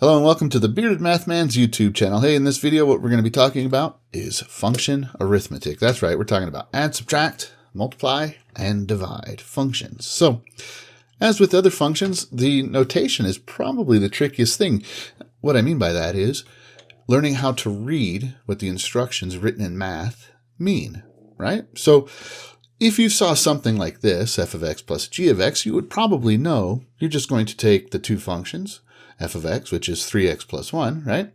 Hello and welcome to the Bearded Math Man's YouTube channel. Hey, in this video, what we're going to be talking about is function arithmetic. That's right, we're talking about add, subtract, multiply, and divide functions. So, as with other functions, the notation is probably the trickiest thing. What I mean by that is learning how to read what the instructions written in math mean, right? So, if you saw something like this, f of x plus g of x, you would probably know you're just going to take the two functions, f of x, which is 3x plus 1, right?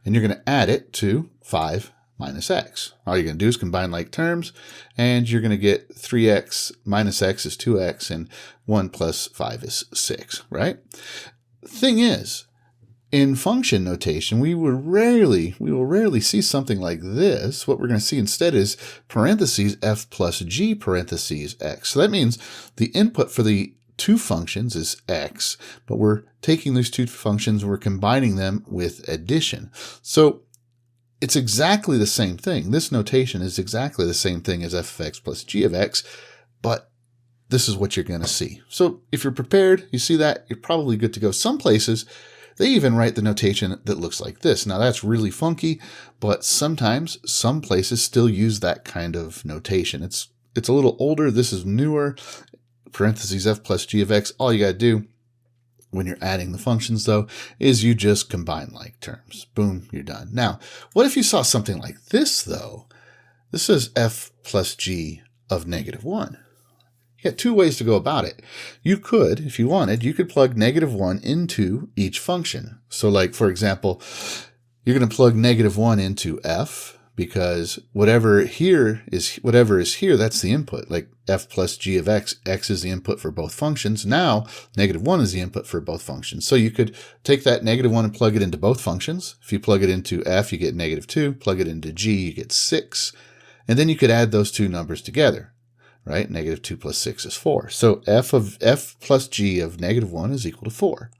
And you're going to add it to 5 minus x. All you're going to do is combine like terms, and you're going to get 3x minus x is 2x, and 1 plus 5 is 6, right? Thing is, in function notation, we will rarely see something like this. What we're going to see instead is parentheses f plus g parentheses x. So that means the input for the two functions is x, but we're taking these two functions and we're combining them with addition. So it's exactly the same thing. This notation is exactly the same thing as f of x plus g of x, but this is what you're going to see. So if you're prepared, you see that, you're probably good to go. Some places, they even write the notation that looks like this. Now that's really funky, but sometimes some places still use that kind of notation. It's a little older. This is newer. Parentheses f plus g of x. All you got to do when you're adding the functions, though, is you just combine like terms. Boom, you're done. Now, what if you saw something like this, though? This is f plus g of negative 1. You got two ways to go about it. You could, if you wanted, you could plug negative 1 into each function. So like, for example, you're going to plug negative 1 into f, because whatever is here, that's the input. Like f plus g of x, x is the input for both functions. Now, negative 1 is the input for both functions. So you could take that negative 1 and plug it into both functions. If you plug it into f, you get negative 2. Plug it into g, you get 6. And then you could add those two numbers together, right? Negative 2 plus 6 is 4. So f plus g of negative 1 is equal to 4.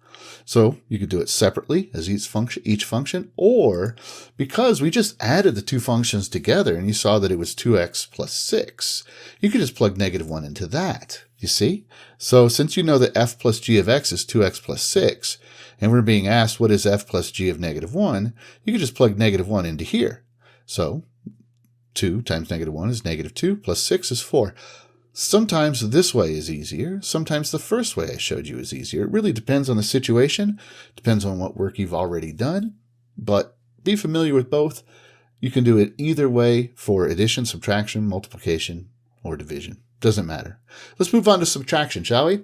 So you could do it separately as each function, or because we just added the two functions together and you saw that it was 2x plus 6, you could just plug negative 1 into that, you see? So since you know that f plus g of x is 2x plus 6, and we're being asked what is f plus g of negative 1, you could just plug negative 1 into here. So 2 times negative 1 is negative 2 plus 6 is 4. Sometimes this way is easier. Sometimes the first way I showed you is easier. It really depends on the situation, depends on what work you've already done, but be familiar with both. You can do it either way for addition, subtraction, multiplication, or division. Doesn't matter. Let's move on to subtraction, shall we?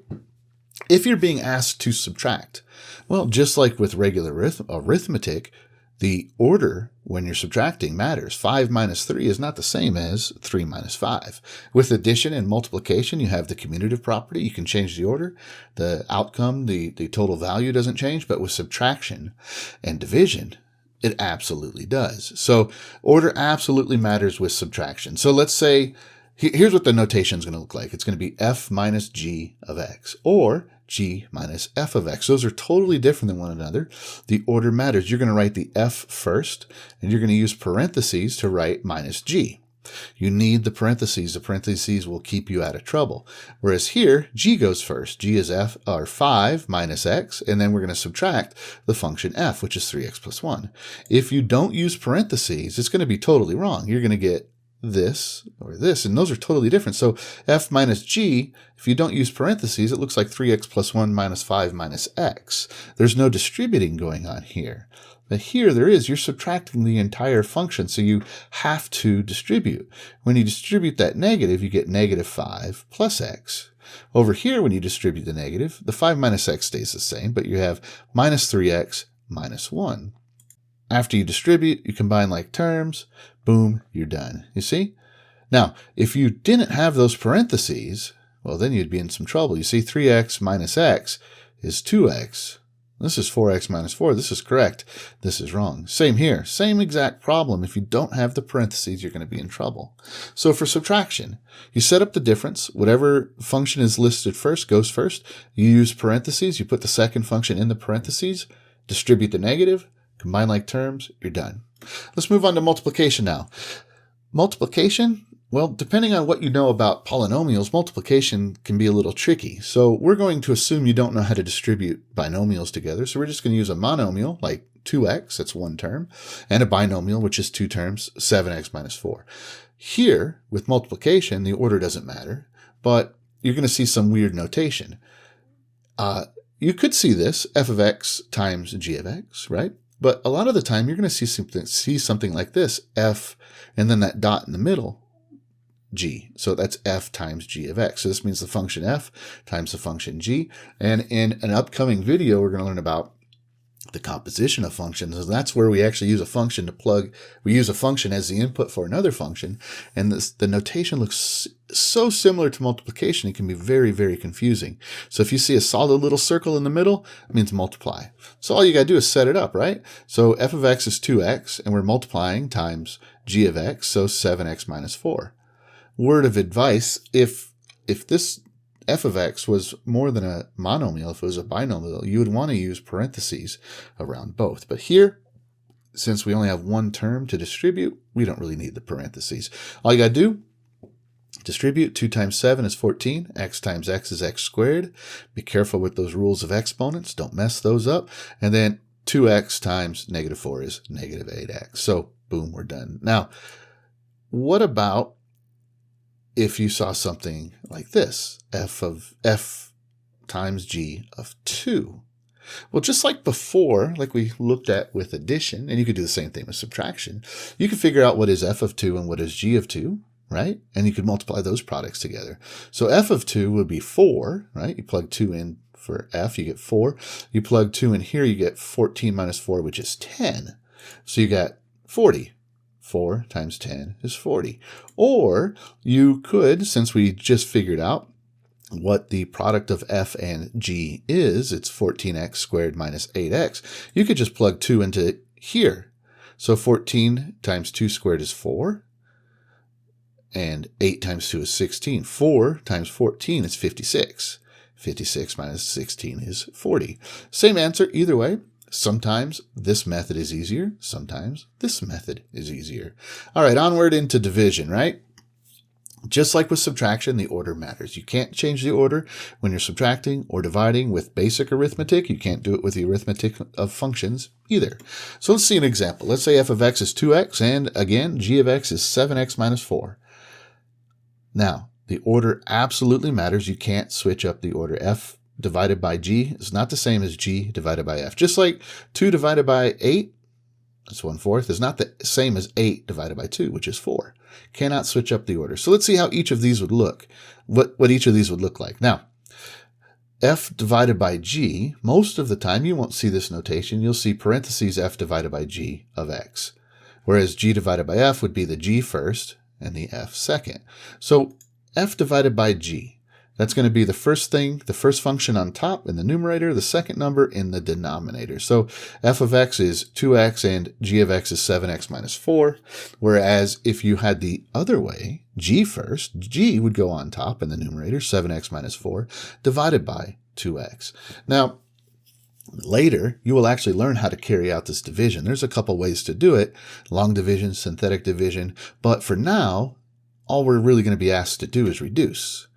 If you're being asked to subtract, well, just like with regular arithmetic, the order when you're subtracting matters. 5 minus 3 is not the same as 3 minus 5. With addition and multiplication, you have the commutative property. You can change the order. The outcome, the total value doesn't change. But with subtraction and division, it absolutely does. So order absolutely matters with subtraction. So let's say, here's what the notation is going to look like. It's going to be f minus g of x, or g minus f of x. Those are totally different than one another. The order matters. You're going to write the f first, and you're going to use parentheses to write minus g. You need the parentheses. The parentheses will keep you out of trouble. Whereas here, g goes first. G is f, or 5 minus x, and then we're going to subtract the function f, which is 3x plus 1. If you don't use parentheses, it's going to be totally wrong. You're going to get this or this, and those are totally different. So f minus g, if you don't use parentheses, it looks like 3x plus 1 minus 5 minus x. There's no distributing going on here. But here there is. You're subtracting the entire function, so you have to distribute. When you distribute that negative, you get negative 5 plus x. Over here, when you distribute the negative, the 5 minus x stays the same, but you have minus 3x minus 1. After you distribute, you combine like terms, boom, you're done. You see? Now, if you didn't have those parentheses, well, then you'd be in some trouble. You see, 3x minus x is 2x. This is 4x minus 4. This is correct. This is wrong. Same here. Same exact problem. If you don't have the parentheses, you're going to be in trouble. So for subtraction, you set up the difference. Whatever function is listed first goes first. You use parentheses. You put the second function in the parentheses, distribute the negative, combine like terms, you're done. Let's move on to multiplication now. Multiplication, Well, depending on what you know about polynomials, multiplication can be a little tricky. So we're going to assume you don't know how to distribute binomials together. So we're just going to use a monomial, like 2x, that's one term, and a binomial, which is two terms, 7x minus 4. Here, with multiplication, the order doesn't matter, but you're going to see some weird notation. You could see this, f of x times g of x, right? But a lot of the time, you're going to see something like this, f, and then that dot in the middle, g. So that's f times g of x. So this means the function f times the function g. And in an upcoming video, we're going to learn about the composition of functions. And that's where we actually use a function to plug. We use a function as the input for another function. And the notation looks so similar to multiplication, it can be very, very confusing. So if you see a solid little circle in the middle, it means multiply. So all you got to do is set it up, right? So f of x is 2x, and we're multiplying times g of x, so 7x minus 4. Word of advice, if this f of x was more than a monomial, if it was a binomial, you would want to use parentheses around both. But here, since we only have one term to distribute, we don't really need the parentheses. All you got to do, distribute. 2 times 7 is 14. X times x is x squared. Be careful with those rules of exponents. Don't mess those up. And then 2x times negative 4 is negative 8x. So, boom, we're done. Now, what about if you saw something like this, f times g of 2? Well, just like before, like we looked at with addition, and you could do the same thing with subtraction, you can figure out what is f of 2 and what is g of 2, right? And you could multiply those products together. So f of 2 would be 4, right? You plug 2 in for f, you get 4. You plug 2 in here, you get 14 minus 4, which is 10. So you got 40. 4 times 10 is 40. Or you could, since we just figured out what the product of f and g is, it's 14x squared minus 8x, you could just plug 2 into here. So 14 times 2 squared is 4, and 8 times 2 is 16. 4 times 14 is 56. 56 minus 16 is 40. Same answer either way. Sometimes this method is easier. Sometimes this method is easier. All right, onward into division, right? Just like with subtraction, the order matters. You can't change the order when you're subtracting or dividing with basic arithmetic. You can't do it with the arithmetic of functions either. So let's see an example. Let's say f of x is 2x, and again, g of x is 7x minus 4. Now, the order absolutely matters. You can't switch up the order. F divided by g is not the same as g divided by f. Just like 2 divided by 8, that's 1/4, is not the same as 8 divided by 2, which is 4. Cannot switch up the order. So let's see how each of these would look, what each of these would look like. Now, f divided by g, most of the time you won't see this notation. You'll see parentheses f divided by g of x, whereas g divided by f would be the g first and the f second. So f divided by g, that's going to be the first thing, the first function on top in the numerator, the second number in the denominator. So f of x is 2x and g of x is 7x minus 4. Whereas if you had the other way, g first, g would go on top in the numerator, 7x minus 4, divided by 2x. Now, later, you will actually learn how to carry out this division. There's a couple ways to do it, long division, synthetic division. But for now, all we're really going to be asked to do is reduce.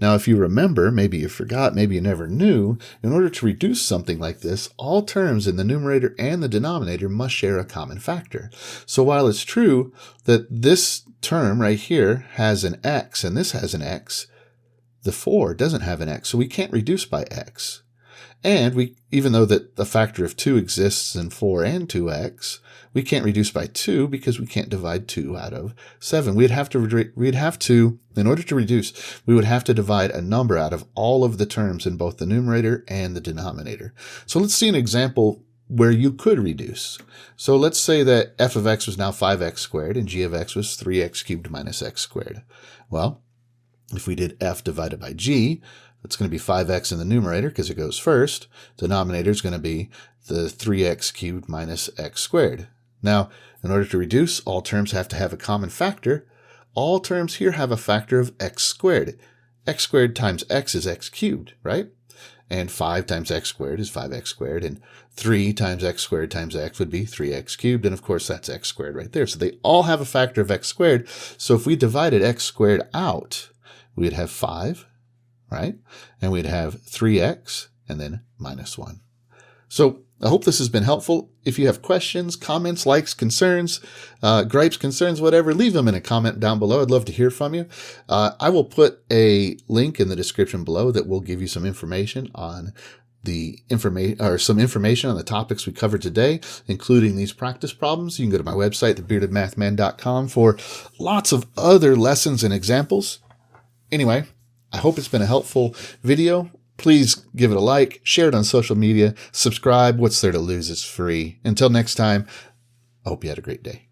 Now, if you remember, maybe you forgot, maybe you never knew, in order to reduce something like this, all terms in the numerator and the denominator must share a common factor. So while it's true that this term right here has an x and this has an x, the 4 doesn't have an x, so we can't reduce by x. And even though that the factor of 2 exists in 4 and 2x, we can't reduce by 2 because we can't divide 2 out of 7. We'd have to, in order to reduce, we would have to divide a number out of all of the terms in both the numerator and the denominator. So let's see an example where you could reduce. So let's say that f of x was now 5x squared and g of x was 3x cubed minus x squared. Well, if we did f divided by g, it's going to be 5x in the numerator because it goes first. Denominator is going to be the 3x cubed minus x squared. Now, in order to reduce, all terms have to have a common factor. All terms here have a factor of x squared. X squared times x is x cubed, right? And 5 times x squared is 5x squared. And 3 times x squared times x would be 3x cubed. And of course, that's x squared right there. So they all have a factor of x squared. So if we divided x squared out, we'd have 5, right? And we'd have 3x and then minus 1. So I hope this has been helpful. If you have questions, comments, likes, concerns, gripes, concerns, whatever, leave them in a comment down below. I'd love to hear from you. I will put a link in the description below that will give you some information on some information on the topics we covered today, including these practice problems. You can go to my website, thebeardedmathman.com, for lots of other lessons and examples. Anyway, I hope it's been a helpful video. Please give it a like, share it on social media, subscribe. What's there to lose? It's free. Until next time, I hope you had a great day.